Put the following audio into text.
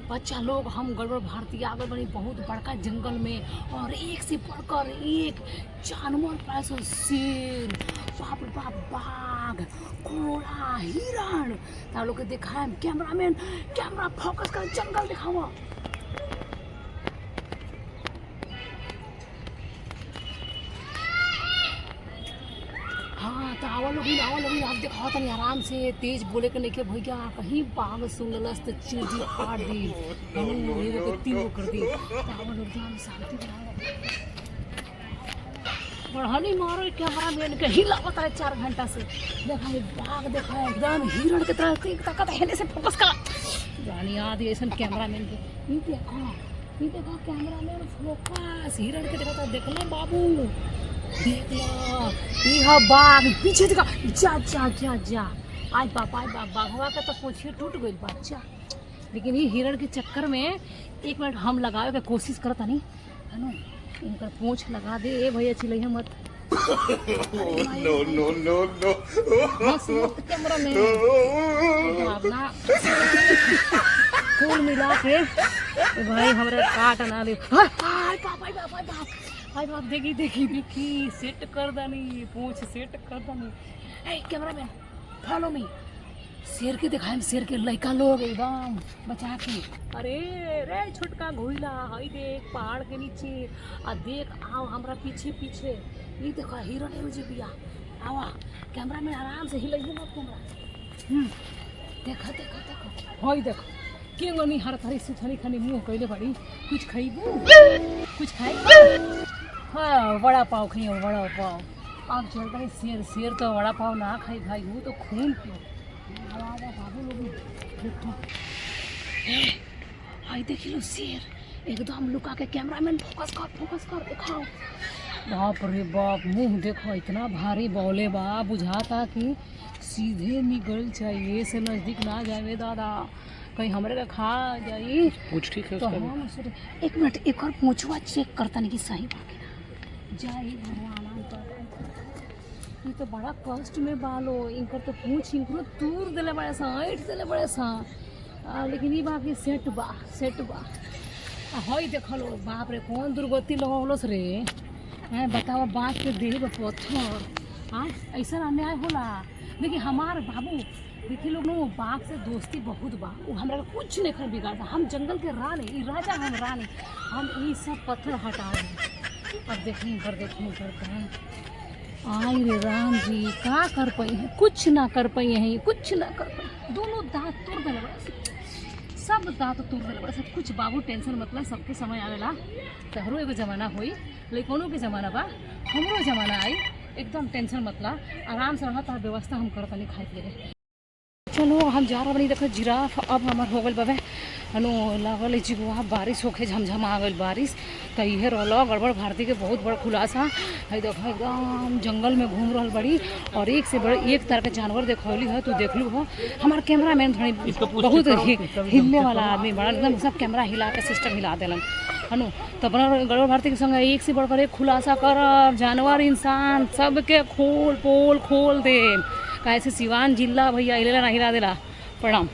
बच्चा लोग हम गड़बड़ भारती आगे बनी बहुत बड़का जंगल में और एक से बढ़कर एक जानवर पास शेर, बाप रे बाप, बाघ, घोड़ा, हिरण। तार लोग के दिखाए कैमरामैन, कैमरा फोकस कर, जंगल दिखावा। हाँ तो आवा लोग आप दिखाओ तनी आराम से, तेज बोले के लेके भैया कहीं बाघ सुनलस तो चीजी फाड़ दी, एगो के 3 गो कर दी। तो आवा लोग जान शांति बनाओ, बढ़ानी मारो कैमरा मैन के हिलावत है 4 घंटा से। देखा बाघ, देखा एकदम हिरण की तरह ताकत है, से फोकस कर जानी याद ऐसा कैमरा मैन के। ये देखो कैमरा मैन फोकस हिरण के देखा, देखना बाबू, देख लो यह बाघ पीछे देखा, जा जा जा जा, आज बाबा बाघवा का तो पूछिए टूट गई बच्चा। लेकिन ये हिरण के चक्कर में 1 मिनट हम लगाए के कोशिश करता नहीं है ना, इनका पूंछ लगा दे। ए भैया चिल्लाइए मत, नो नो नो नो मत कैमरा में अपना कुल मिला के भाई हमारे काट ना ले। हाय बाप, देखी सेट कर दनी, पूंछ सेट कर दनी। ए कैमरामैन फॉलो मी, शेर के दिखाएं, शेर के लड़का लोग एकदम बचा के। अरे रे छोटका घोइला, हई देख पहाड़ के नीचे, आ देख आओ हमरा पीछे पीछे, ये देखो हिरण है जी बिया, आवा कैमरामैन आराम से हिलाइए मत कैमरा। देखो हई देखो के गनी हर थारी सुथनी खानी मुंह कइले बड़ी, कुछ खइबू, कुछ खाई। हाँ वड़ा पाव खाइए, वड़ा पाव। अब चलता है शेर तो वड़ा पाव ना खाई भाई, वो तो खून पियो। बाबू लोग देखो, हाय देख लो शेर एकदम लुका के, कैमरामैन फोकस कर दिखाओ। बाप रे बाप, मुंह देखो इतना भारी बौले बा, बुझाता कि सीधे निकल चाहिए, से नजदीक ना जाए दादा, कहीं हमरे का खा जाई। पूछ ठीक है तो हम 1 मिनट एक और पूछवा चेक करता नहीं कि सही बात है ना, जाए भगवान। ये तो बड़ा कष्ट में बालो, इनकर तो पूछ इनको दूर दिले बड़े सा, ऐठ दिले बड़े सा, लेकिन ये बाकी सेट बा। हई देख लो, बाप रे कौन दुर्गति लगौलस रे, हैं बताओ, बाँस के देह पर पत्थर। हाँ ऐसा अन्याय होला। देखिए हमार बाबू देखिए लोग नो, बाघ से दोस्ती बहुत बा, वो हमरा कुछ नहीं कर बिगाड़ता। हम जंगल के रानी, राजा हम रानी, हम ये सब पत्थर हटा दें। अब देखिए कर आई रे राम जी, का कर पाई है, कुछ ना कर पाई है, कुछ ना कर पाई। दोनों दांत तोड़ देने बड़ा, सब दांत तोड़ देने बड़ा, सब कुछ। बाबू टेंशन मतलब, सबके समय आवेला, तहरो एगो जमाना होई, लेकिन के जमाना बा, हमरो जमाना आई, एकदम टेंशन मतलब, आराम से रहा। तो व्यवस्था हम करता नहीं खाए पिए। चलो हम जा रहा बनी, देखो जिराफ अब हमार हो गल बाबे हनु लागल चिगुआ, बारिश होके झमझमा आ गई बारिश। तो ये रहा गड़बड़ भारती के बहुत बड़ा खुलासा है। देखो एकदम जंगल में घूम रहा बड़ी, और एक से बड़े एक तरह के जानवर देखौली है, तू देख लू हो। हमार कैमरा मैन थोड़ी बहुत हिलने वाला आदमी बड़ा, एकदम सब कैमरा हिला के सिस्टम हिला दिलन हनु। तो अपना गड़बड़ भारती के संग एक से बढ़कर एक खुलासा कर, जानवर इंसान सबके पोल खोल दे, कैसे सिवान जिला भैया इलेला नहीं हिला देला। प्रणाम।